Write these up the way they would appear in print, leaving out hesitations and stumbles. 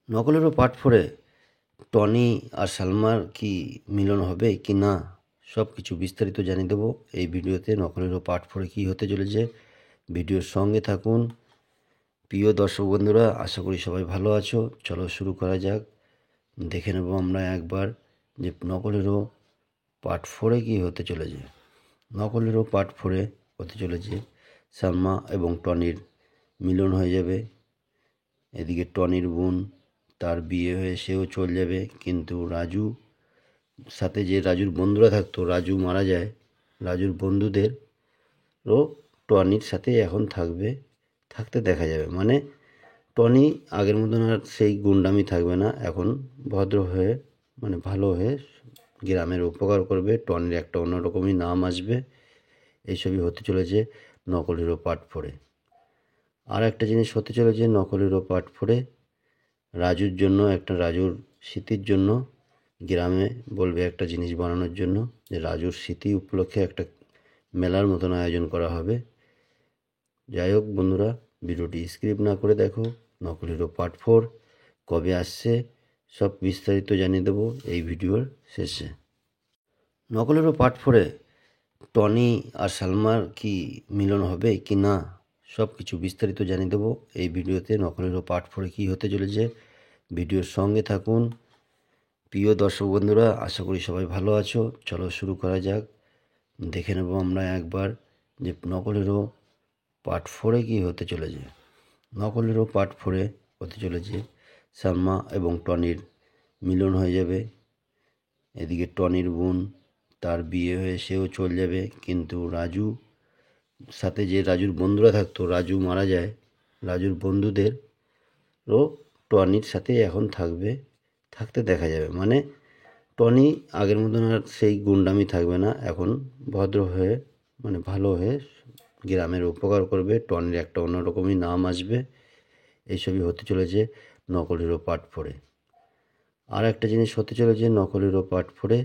নকলেরও part ফোরে Tony আর সালমার কি মিলন হবে কি না সব কিছু বিস্তারিত জানিয়ে দেবো এই ভিডিওতে। নকলেরও পার্ট ফোরে কী হতে চলেছে, ভিডিওর সঙ্গে থাকুন। প্রিয় দর্শক বন্ধুরা, আশা করি সবাই ভালো আছো। চলো শুরু করা যাক। দেখে নেব আমরা একবার যে নকলেরও পার্ট ফোরে কী হতে চলেছে। নকলেরও পার্ট ফোরে হতে চলেছে সালমা এবং টনির মিলন হয়ে যাবে। এদিকে টনির বোন, তার বিয়ে হয়ে সেও চলে যাবে, কিন্তু সাথে যে রাজুর বন্ধুরা থাকতো, রাজু মারা যায়। রাজুর বন্ধুদেরও টনির সাথে এখন থাকতে দেখা যাবে। মানে টনি আগের মতন আর সেই গুন্ডামি থাকবে না, এখন ভদ্র হয়ে ভালো হয়ে গ্রামের উপকার করবে। টনির একটা অন্যরকমই নাম আসবে। এইসবই হতে চলেছে নকলেরও পার্ট ফোরে। আর একটা জিনিস হতে চলেছে নকলেরও পার্ট ফোরে, রাজুর স্মৃতির জন্য গ্রামে বলবে একটা জিনিস বানানোর জন্য, যে রাজুর স্মৃতি উপলক্ষে একটা মেলার মতন আয়োজন করা হবে। যাই হোক বন্ধুরা, ভিডিওটি স্কিপ না করে দেখো। নকলেরও পার্ট ফোর কবে আসছে সব বিস্তারিত জানিয়ে দেবো এই ভিডিওর শেষে। নকলেরও পার্ট ফোরে টনি আর সালমার কি মিলন হবে কি না সব কিছু বিস্তারিত জানিয়ে দেবো এই ভিডিওতে। নকলেরও পার্ট ফোরে কী হতে চলেছে, ভিডিওর সঙ্গে থাকুন। প্রিয় দর্শক বন্ধুরা, আশা করি সবাই ভালো আছো। চলো শুরু করা যাক। দেখে নেব আমরা একবার যে নকলেরও পার্ট ফোরে কী হতে চলেছে। নকলেরও পার্ট ফোরে হতে চলেছে সালমা এবং টনির মিলন হয়ে যাবে। এদিকে টনির বোন, তার বিয়ে হয়ে সেও চলে যাবে, কিন্তু সাথে যে রাজুর বন্ধুরা থাকতো, রাজু মারা যায়। রাজুর বন্ধুদেরও টনির সাথে এখন থাকতে দেখা যাবে। মানে টনি আগের মতন আর সেই গুন্ডামি থাকবে না, এখন ভদ্র হয়ে ভালো হয়ে গ্রামের উপকার করবে। টনির একটা অন্যরকমই নাম আসবে। এইসবই হতে চলেছে নকলেরও পার্ট ফোরে। আর একটা জিনিস হতে চলেছে নকলেরও পার্ট ফোরে,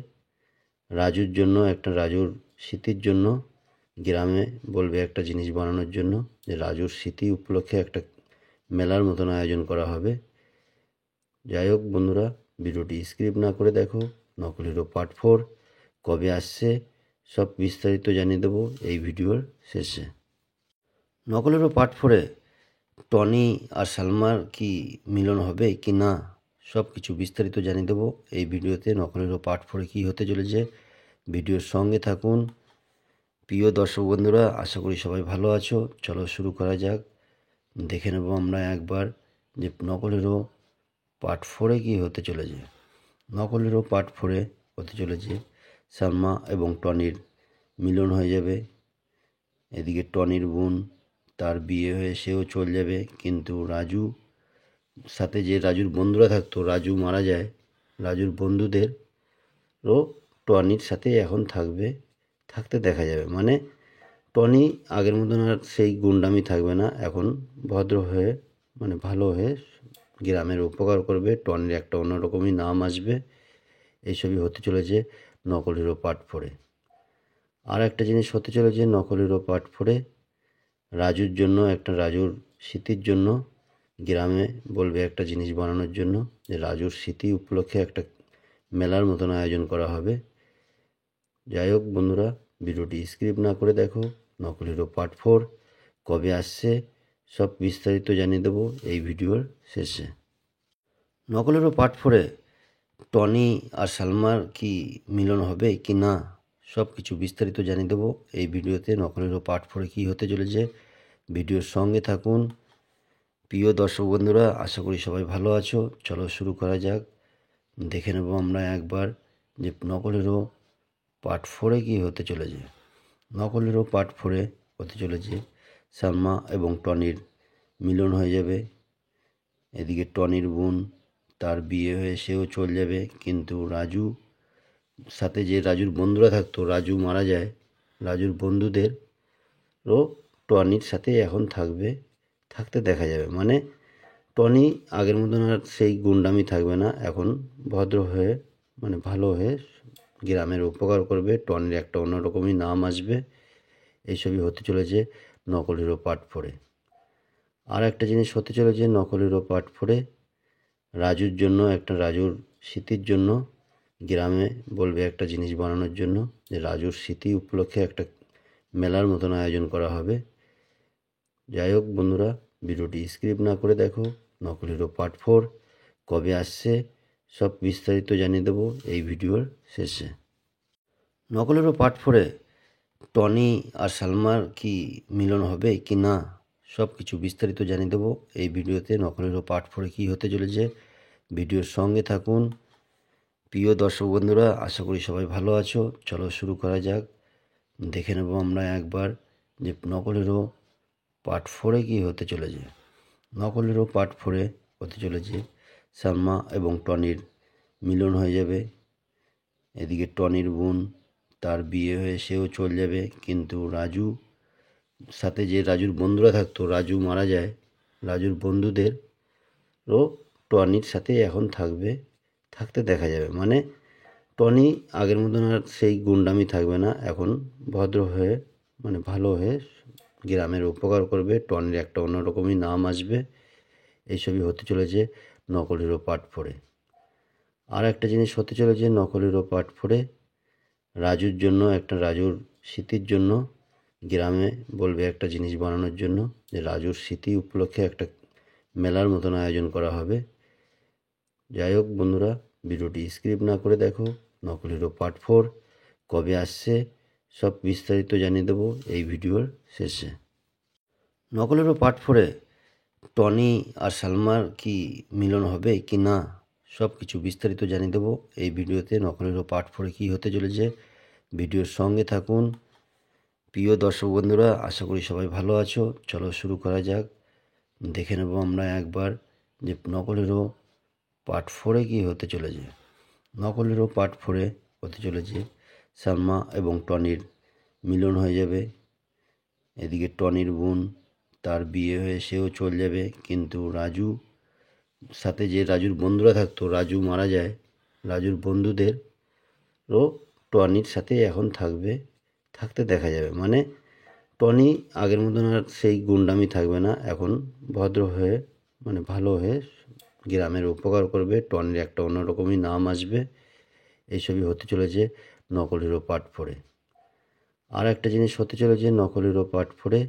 রাজুর স্মৃতির জন্য গ্রামে বলবে একটা জিনিস বানানোর জন্য, যে রাজুর স্মৃতি উপলক্ষে একটা মেলার মতন আয়োজন করা হবে। যাই হোক বন্ধুরা, ভিডিওটি স্কিপ না করে দেখো। নকলেরও পার্ট ফোর কবে আসছে সব বিস্তারিত জানিয়ে দেবো এই ভিডিওর শেষে। নকলেরও পার্ট ফোরে টনি আর সালমার কি মিলন হবে কি না সব কিছু বিস্তারিত জানিয়ে দেবো এই ভিডিওতে। নকলেরও পার্ট ফোরে কী হতে চলেছে, ভিডিওর সঙ্গে থাকুন। প্রিয় দর্শক বন্ধুরা, আশা করি সবাই ভালো আছো। চলো শুরু করা যাক। দেখে নেব আমরা একবার যে নকলেরও পার্ট ফোরে কী হতে চলেছে। নকলেরও পার্ট ফোরে হতে চলেছে সালমা এবং টনির মিলন হয়ে যাবে। এদিকে টনির বোন, তার বিয়ে হয়ে সেও চলে যাবে, কিন্তু সাথে যে রাজুর বন্ধুরা থাকতো, রাজু মারা যায়। রাজুর বন্ধুদেরও টনির সাথে এখন থাকতে দেখা যাবে। মানে টনি আগের মতন আর সেই গুন্ডামি থাকবে না, এখন ভদ্র হয়ে ভালো হয়ে গ্রামের উপকার করবে। টনির একটা অন্যরকমই নাম আসবে। এইসবই হতে চলেছে নকলেরও পার্ট ফোরে। আর একটা জিনিস হতে চলেছে নকলেরও পার্ট ফোরে, রাজুর স্মৃতির জন্য গ্রামে বলবে একটা জিনিস বানানোর জন্য, যে রাজুর স্মৃতি উপলক্ষে একটা মেলার মতন আয়োজন করা হবে। যাই হোক বন্ধুরা, ভিডিওটি স্কিপ না করে দেখো। নকলেরও পার্ট ফোর কবে আসছে সব বিস্তারিত জানিয়ে দেবো এই ভিডিওর শেষে। নকলেরও পার্ট ফোরে টনি আর সালমার কি মিলন হবে কি না সব কিছু বিস্তারিত জানিয়ে দেবো এই ভিডিওতে। নকলেরও পার্ট ফোরে কী হতে চলেছে, ভিডিওর সঙ্গে থাকুন। প্রিয় দর্শক বন্ধুরা, আশা করি সবাই ভালো আছো। চলো শুরু করা যাক। দেখে নেব আমরা একবার যে নকলেরও পার্ট ফোরে কী হতে চলেছে। নকলেরও পার্ট ফোরে হতে চলেছে সালমা এবং টনির মিলন হয়ে যাবে। এদিকে টনির বোন, তার বিয়ে হয়ে সেও চলে যাবে, কিন্তু সাথে যে রাজুর বন্ধুরা থাকতো, রাজু মারা যায়। রাজুর বন্ধুদেরও টনির সাথে এখন থাকতে দেখা যাবে। মানে টনি আগের মতন আর সেই গুন্ডামি থাকবে না, এখন ভদ্র হয়ে ভালো হয়ে গ্রামের উপকার করবে। টনির একটা অন্যরকমই নাম আসবে। এইসবই হতে চলেছে নকলেরও পার্ট ফোরে। আর একটা জিনিস হতে চলেছে নকলেরও পার্ট ফোরে, রাজুর জন্য রাজুর স্মৃতির জন্য গ্রামে বলবে একটা জিনিস বানানোর জন্য, যে রাজুর স্মৃতি উপলক্ষে একটা মেলার মতন আয়োজন করা হবে। যাই হোক বন্ধুরা, ভিডিওটি স্কিপ না করে দেখো। নকল হিরো পার্ট 4 কবে আসছে সব বিস্তারিত জানিয়ে দেবো এই ভিডিওর শেষে। নকল হিরো পার্ট 4-এ টনি আর সালমার কি মিলন হবে কি না, সব কিছু বিস্তারিত জানিয়ে দেবো এই ভিডিওতে। নকল হিরো পার্ট 4-এ কী হতে চলেছে, ভিডিওর সঙ্গে থাকুন। প্রিয় দর্শক বন্ধুরা, আশা করি সবাই ভালো আছো। চলো শুরু করা যাক। দেখে নেব আমরা একবার যে নকল হিরো পার্ট 4-এ কী হতে চলেছে। নকল হিরো পার্ট 4-এ হতে চলেছে সালমা এবং টনির মিলন হয়ে যাবে। এদিকে টনির বোন, তার বিয়ে হয়ে সেও চলে যাবে, কিন্তু রাজু সাথে যে রাজুর বন্ধুরা থাকতো, রাজু মারা যায়। রাজুর বন্ধুদেরও টনির সাথে এখন থাকতে দেখা যাবে। মানে টনি আগের মতন আর সেই গুন্ডামি থাকবে না, এখন ভদ্র হয়ে ভালো হয়ে গ্রামের উপকার করবে। টনির একটা অন্যরকমই নাম আসবে। এইসবই হতে চলেছে নকল হিরো পার্ট 4-এ। আর একটা জিনিস হতে চলেছে নকল হিরো পার্ট 4-এ, রাজুর জন্য রাজুর স্মৃতির জন্য গ্রামে বলবে একটা জিনিস বানানোর জন্য, যে রাজুর স্মৃতি উপলক্ষে একটা মেলার মতন আয়োজন করা হবে। যাই হোক বন্ধুরা, ভিডিওটি স্কিপ না করে দেখো। নকল হিরো পার্ট 4 কবে আসছে সব বিস্তারিত জানিয়ে দেবো এই ভিডিওর শেষে। নকল হিরো পার্ট 4-এ টনি আর সালমার কি মিলন হবে কি না, সব কিছু বিস্তারিত জানিয়ে দেবো এই ভিডিওতে। নকল হিরো পার্ট 4-এ কী হতে চলেছে, ভিডিওর সঙ্গে থাকুন। প্রিয় দর্শক বন্ধুরা, আশা করি সবাই ভালো আছো। চলো শুরু করা যাক। দেখে নেব আমরা একবার যে নকল হিরো পার্ট 4-এ কী হতে চলেছে। নকল হিরো পার্ট 4-এ হতে চলেছে সালমা এবং টনির মিলন হয়ে যাবে। এদিকে টনির বোন, তার বিয়ে হয়ে সেও চলে যাবে, কিন্তু রাজু সাথে যে রাজুর বন্ধুরা থাকতো, রাজু মারা যায়। রাজুর বন্ধুদেরও টনির সাথে এখন থাকতে দেখা যাবে। মানে টনি আগের মতন আর সেই গুন্ডামি থাকবে না, এখন ভদ্র হয়ে ভালো হয়ে গ্রামের উপকার করবে। টনির একটা অন্যরকমই নাম আসবে। এইসবই হতে চলেছে নকল হিরো পার্ট 4-এ। আর একটা জিনিস হতে চলেছে নকল হিরো পার্ট 4-এ,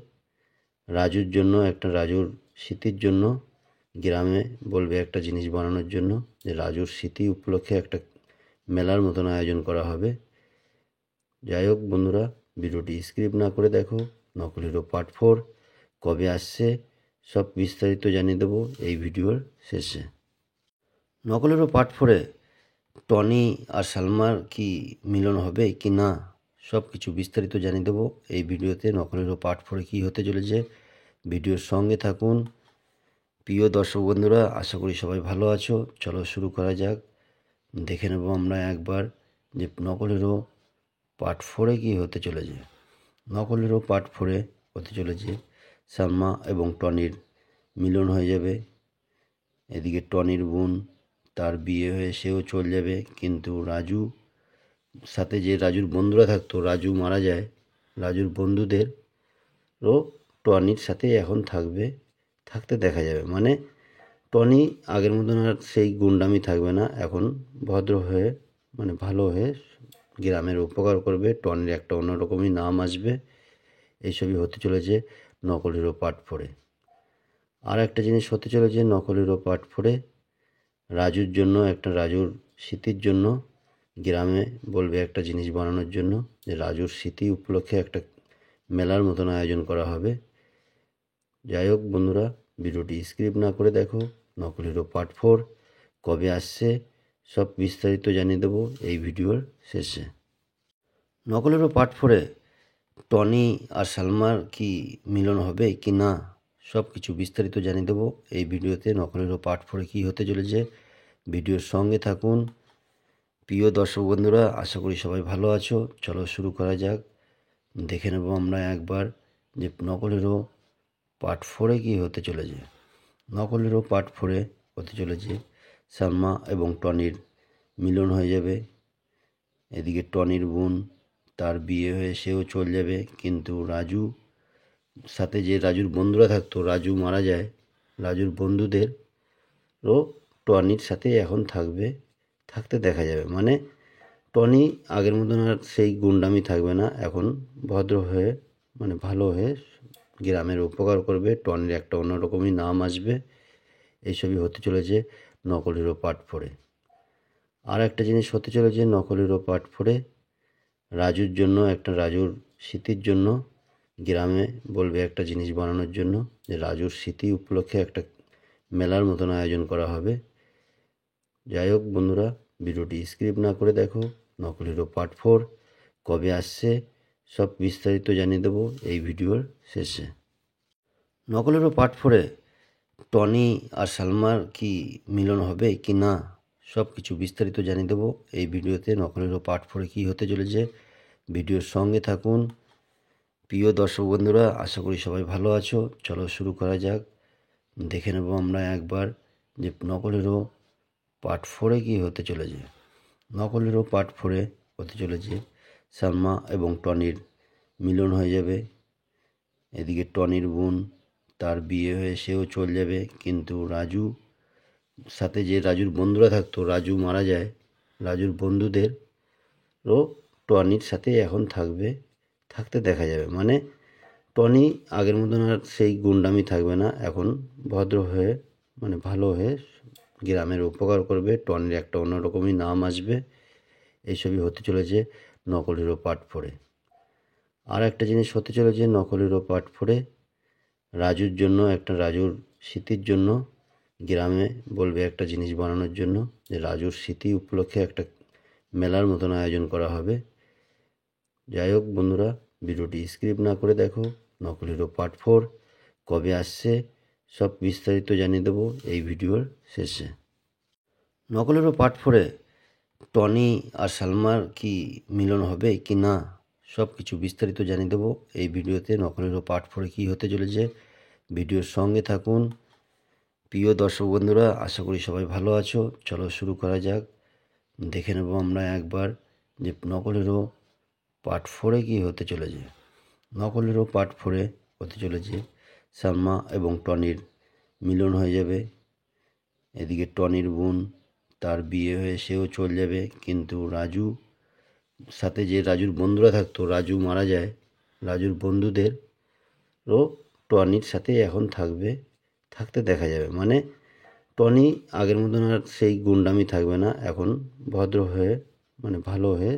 রাজুর জন্য রাজুর স্মৃতির জন্য গ্রামে বলবে একটা জিনিস বানানোর জন্য, যে রাজুর স্মৃতি উপলক্ষে একটা মেলার মতন আয়োজন করা হবে। যাই হোক বন্ধুরা, ভিডিওটি স্কিপ না করে দেখো। নকল হিরো পার্ট 4 কবে আসছে সব বিস্তারিত জানিয়ে দেবো এই ভিডিওর শেষে। নকল হিরো পার্ট 4-এ টনি আর সালমার কি মিলন হবে কি না, সব কিছু বিস্তারিত জানিয়ে দেবো এই ভিডিওতে। নকল হিরো পার্ট 4-এ কী হতে চলেছে, ভিডিওর সঙ্গে থাকুন। প্রিয় দর্শক বন্ধুরা, আশা করি সবাই ভালো আছো। চলো শুরু করা যাক। দেখে নেব আমরা একবার যে নকল হিরো পার্ট 4-এ কী হতে চলেছে। নকল হিরো পার্ট 4-এ হতে চলেছে সালমা এবং টনির মিলন হয়ে যাবে। এদিকে টনির বোন, তার বিয়ে হয়ে সেও চলে যাবে, কিন্তু রাজু সাথে যে রাজুর বন্ধুরা থাকতো, রাজু মারা যায়। রাজুর বন্ধুদেরও টনির সাথে এখন থাকতে দেখা যাবে। মানে টনি আগের মতন আর সেই গুন্ডামি থাকবে না, এখন ভদ্র হয়ে ভালো হয়ে গ্রামের উপকার করবে। টনির একটা অন্যরকমই নাম আসবে। এইসবই হতে চলেছে নকল হিরো পার্ট 4-এ। আর একটা জিনিস হতে চলেছে নকল হিরো পার্ট 4-এ, রাজুর জন্য রাজুর স্মৃতির জন্য গ্রামে বলবে একটা জিনিস বানানোর জন্য, যে রাজুর স্মৃতি উপলক্ষে একটা মেলার মতন আয়োজন করা হবে। যাই হোক বন্ধুরা, ভিডিওটি স্কিপ না করে দেখো। নকল হিরো পার্ট 4 কবে আসছে সব বিস্তারিত জানিয়ে দেবো এই ভিডিওর শেষে। নকল হিরো পার্ট 4-এ টনি আর সালমার কি মিলন হবে কি না, সব কিছু বিস্তারিত জানিয়ে দেবো এই ভিডিওতে। নকল হিরো পার্ট 4-এ কী হতে চলেছে, ভিডিওর সঙ্গে থাকুন। প্রিয় দর্শক বন্ধুরা, আশা করি সবাই ভালো আছো। চলো শুরু করা যাক। দেখে নেব আমরা একবার যে নকল হিরো পার্ট 4-এ কী হতে চলেছে। নকল হিরো পার্ট 4-এ হতে চলেছে সালমা এবং টনির মিলন হয়ে যাবে। এদিকে টনির বোন, তার বিয়ে হয়ে সেও চলে যাবে, কিন্তু রাজু সাথে যে রাজুর বন্ধুরা থাকতো, রাজু মারা যায়। রাজুর বন্ধুদেরও টনির সাথে এখন থাকতে দেখা যাবে। মানে টনি আগের মতন আর সেই গুন্ডামি থাকবে না, এখন ভদ্র হয়ে মানে ভালো হয়ে গ্রামের উপকার করবে। টনির একটা অন্যরকমই নাম আসবে। এইসবই হতে চলেছে নকলেরও পার্ট 4-এ। আর একটা জিনিস হতে চলেছে নকলেরও পার্ট 4-এ, রাজুর জন্য রাজুর স্মৃতির জন্য গ্রামে বলবে একটা জিনিস বানানোর জন্য, যে রাজুর স্মৃতি উপলক্ষে একটা মেলার মতন আয়োজন করা হবে। যাই হোক বন্ধুরা, ভিডিওটি স্কিপ না করে দেখো। নকলেরও পার্ট 4 কবে আসছে সব বিস্তারিত জানিয়ে দেবো এই ভিডিওর শেষে। নকলেরও পার্ট 4-এ টনি আর সালমার কি মিলন হবে কি না, সব কিছু বিস্তারিত জানিয়ে দেবো এই ভিডিওতে। নকলেরও পার্ট 4-এ কী হতে চলেছে, ভিডিওর সঙ্গে থাকুন। প্রিয় দর্শক বন্ধুরা, আশা করি সবাই ভালো আছো। চলো শুরু করা যাক। দেখে নেব আমরা একবার যে নকলেরও পার্ট 4-এ কী হতে চলেছে। নকলেরও পার্ট 4-এ হতে চলেছে সালমা এবং টনির মিলন হয়ে যাবে। এদিকে টনির বোন, তার বিয়ে হয়ে সেও চলে যাবে, কিন্তু রাজু সাথে যে রাজুর বন্ধুরা থাকতো, রাজু মারা যায়, রাজুর বন্ধুদেরও টনির সাথে এখন থাকতে দেখা যাবে। মানে টনি আগের মতন আর সেই গুন্ডামি থাকবে না, এখন ভদ্র হয়ে মানে ভালো হয়ে গ্রামের উপকার করবে। টনির একটা অন্যরকমই নাম আসবে। এইসবই হতে চলেছে নকলেরও পার্ট 4-এ। আর একটা জিনিস হতে চলেছে নকলেরও পার্ট 4-এ, রাজুর জন্য রাজুর স্মৃতির জন্য গ্রামে বলবে একটা জিনিস বানানোর জন্য, যে রাজুর স্মৃতি উপলক্ষে একটা মেলার মতন আয়োজন করা হবে। যাই হোক বন্ধুরা, ভিডিওটি স্কিপ না করে দেখো। নকলেরও পার্ট 4 কবে আসছে সব বিস্তারিত জানিয়ে দেবো এই ভিডিওর শেষে। নকলেরও পার্ট 4-এ টনি আর সালমার কি মিলন হবে কি না, সব কিছু বিস্তারিত জানিয়ে দেবো এই ভিডিওতে। নকলেরও পার্ট 4-এ কী হতে চলেছে, ভিডিওর সঙ্গে থাকুন। প্রিয় দর্শক বন্ধুরা, আশা করি সবাই ভালো আছো। চলো শুরু করা যাক। দেখে নেব আমরা একবার যে নকলেরও পার্ট 4-এ কী হতে চলেছে। নকলেরও পার্ট 4-এ হতে চলেছে সালমা এবং টনির মিলন হয়ে যাবে। এদিকে টনির বোন, তার বিয়ে হয়ে সেও চলে যাবে, কিন্তু রাজু সাথে যে রাজুর বন্ধুরা থাকতো, রাজু মারা যায়, রাজুর বন্ধুদেরও টনির সাথে এখন থাকতে দেখা যাবে। মানে টনি আগের মতন আর সেই গুন্ডামি থাকবে না, এখন ভদ্র হয়ে মানে ভালো হয়ে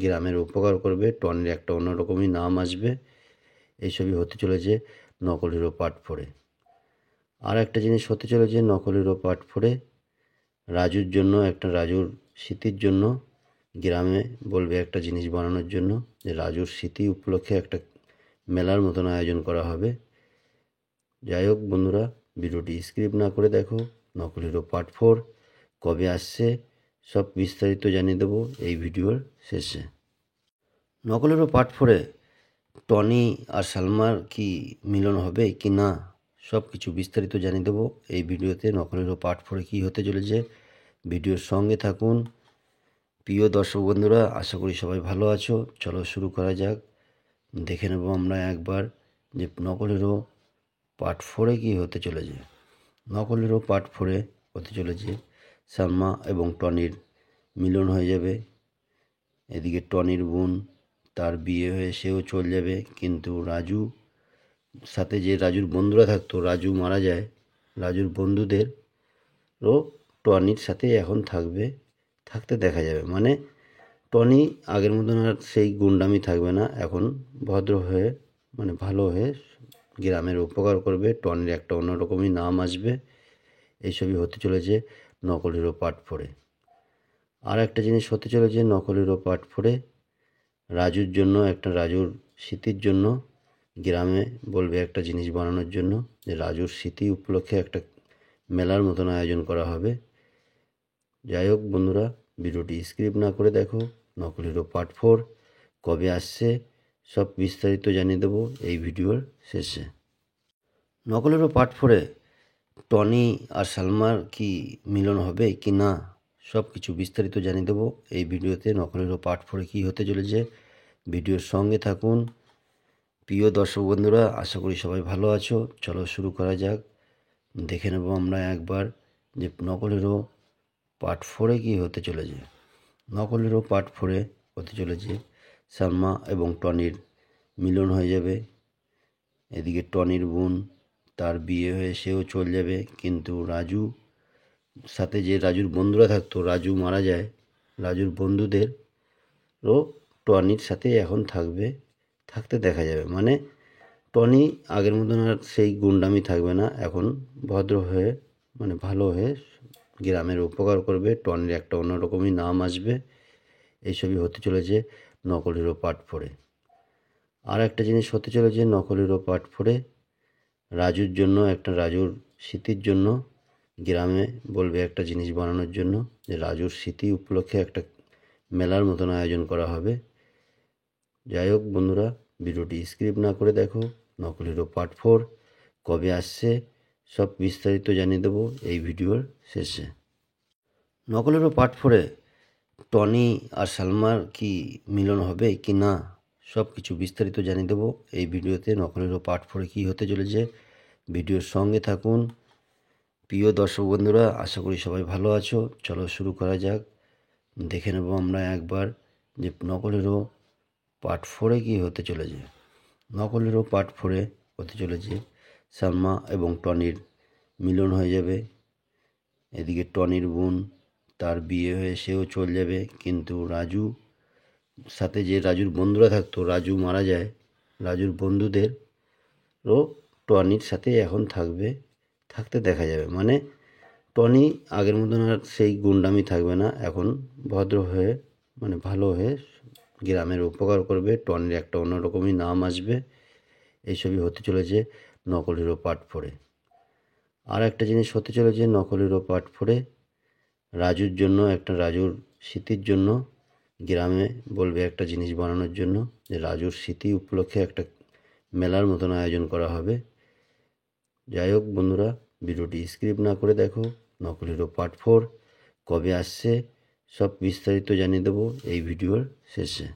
গ্রামের উপকার করবে। টনির একটা অন্যরকমই নাম আসবে। এইসবই হতে চলেছে নকলেরও পার্ট 4-এ। আর একটা জিনিস হতে চলেছে নকলেরও পার্ট 4-এ, রাজুর জন্য রাজুর স্মৃতির জন্য গ্রামে বলবে একটা জিনিস বানানোর জন্য, যে রাজুর স্মৃতি উপলক্ষে একটা মেলার মতন আয়োজন করা হবে। যাই হোক বন্ধুরা, ভিডিওটি স্কিপ না করে দেখো। নকলেরও পার্ট 4 কবে আসছে সব বিস্তারিত জানিয়ে দেবো এই ভিডিওর শেষে। নকলেরও পার্ট 4-এ টনি আর সালমার কি মিলন হবে কি না, সব কিছু বিস্তারিত জানিয়ে দেবো এই ভিডিওতে। নকলেরও পার্ট 4-এ কী হতে চলেছে, ভিডিওর সঙ্গে থাকুন। প্রিয় দর্শক বন্ধুরা, আশা করি সবাই ভালো আছো। চলো শুরু করা যাক। দেখে নেব আমরা একবার যে নকলেরও পার্ট 4-এ কী হতে চলেছে। নকলেরও পার্ট 4-এ হতে চলেছে সালমা এবং টনির মিলন হয়ে যাবে। এদিকে টনির বোন, তার বিয়ে হয়ে সেও চলে যাবে, কিন্তু রাজু সাথে যে রাজুর বন্ধুরা থাকতো, রাজু মারা যায়, রাজুর বন্ধুদেরও টনির সাথে এখন থাকতে দেখা যাবে। মানে টনি আগের মতন আর সেই গুন্ডামি থাকবে না, এখন ভদ্র হয়ে মানে ভালো হয়ে গ্রামের উপকার করবে। টনির একটা অন্যরকমই নাম আসবে। এইসবই হতে চলেছে নকলেরও পার্ট 4-এ। আর একটা জিনিস হতে চলেছে নকলেরও পার্ট 4-এ, রাজুর জন্য রাজুর স্মৃতির জন্য গ্রামে বলবে একটা জিনিস বানানোর জন্য, যে রাজুর স্মৃতি উপলক্ষে একটা মেলার মতন আয়োজন করা হবে। যাই হোক বন্ধুরা, ভিডিওটি স্কিপ না করে দেখো। নকলেরও পার্ট 4 কবে আসছে সব বিস্তারিত জানিয়ে দেবো এই ভিডিওর শেষে। নকলেরও পার্ট 4-এ টনি আর সালমার কি মিলন হবে কি না, সব কিছু বিস্তারিত জানিয়ে দেবো এই ভিডিওতে। নকলেরও পার্ট 4-এ কী হতে চলেছে, ভিডিওর সঙ্গে থাকুন। প্রিয় দর্শক বন্ধুরা, আশা করি সবাই ভালো আছো। চলো শুরু করা যাক। দেখে নেব আমরা একবার যে নকল হিরো পার্ট 4-এ কী হতে চলেছে। নকল হিরো পার্ট 4-এ হতে চলেছে সালমা এবং টনির মিলন হয়ে যাবে। এদিকে টনির বোন, তার বিয়ে হয়ে সেও চলে যাবে, কিন্তু সাথে যে রাজুর বন্ধুরা থাকতো, রাজু মারা যায়, রাজুর বন্ধুদেরও টনির সাথে এখন থাকতে দেখা যাবে। মানে টনি আগের মতন আর সেই গুন্ডামি থাকবে না, এখন ভদ্র হয়ে মানে ভালো হয়ে গ্রামের উপকার করবে। টনির একটা অন্যরকমই নাম আসবে। এইসবই হতে চলেছে নকল হিরো পার্ট 4-এ। আর একটা জিনিস হতে চলেছে নকল হিরো পার্ট 4-এ, রাজুর স্মৃতির জন্য গ্রামে বলবে একটা জিনিস বানানোর জন্য, যে রাজুর স্মৃতি উপলক্ষে একটা মেলার মতন আয়োজন করা হবে। যাই হোক বন্ধুরা, ভিডিওটি স্কিপ না করে দেখো। নকল হিরো পার্ট 4 কবে আসছে সব বিস্তারিত জানিয়ে দেবো এই ভিডিওর শেষে। নকল হিরো পার্ট 4-এ টনি আর সালমার কি মিলন হবে কি না, সব কিছু বিস্তারিত জানিয়ে দেবো এই ভিডিওতে। নকল হিরো পার্ট 4-এ কী হতে চলেছে, ভিডিওর সঙ্গে থাকুন। প্রিয় দর্শক বন্ধুরা, আশা করি সবাই ভালো আছো। চলো শুরু করা যাক। দেখে নেব আমরা একবার যে নকল হিরো পার্ট 4-এ কী হতে চলেছে। নকল হিরো পার্ট 4-এ হতে চলেছে সালমা এবং টনির মিলন হয়ে যাবে। এদিকে টনির বোন, তার বিয়ে হয়ে সেও চলে যাবে, কিন্তু সাথে যে রাজুর বন্ধুরা থাকতো, রাজু মারা যায়, রাজুর বন্ধুদেরও টনির সাথে এখন থাকতে দেখা যাবে। মানে টনি আগের মতন আর সেই গুন্ডামি থাকবে না, এখন ভদ্র হয়ে মানে ভালো হয়ে গ্রামের উপকার করবে। টনির একটা অন্যরকমই নাম আসবে। এইসবই হতে চলেছে নকল হিরো পার্ট 4-এ। আর একটা জিনিস হতে চলেছে নকল হিরো পার্ট 4-এ, রাজুর স্মৃতির জন্য গ্রামে বলবে একটা জিনিস বানানোর জন্য, যে রাজুর স্মৃতি উপলক্ষে একটা মেলার মতন আয়োজন করা হবে। যাই হোক বন্ধুরা, ভিডিওটি স্কিপ না করে দেখো। নকল হিরো পার্ট 4 কবে আসছে সব বিস্তারিত জানিয়ে দেবো এই ভিডিওর শেষে।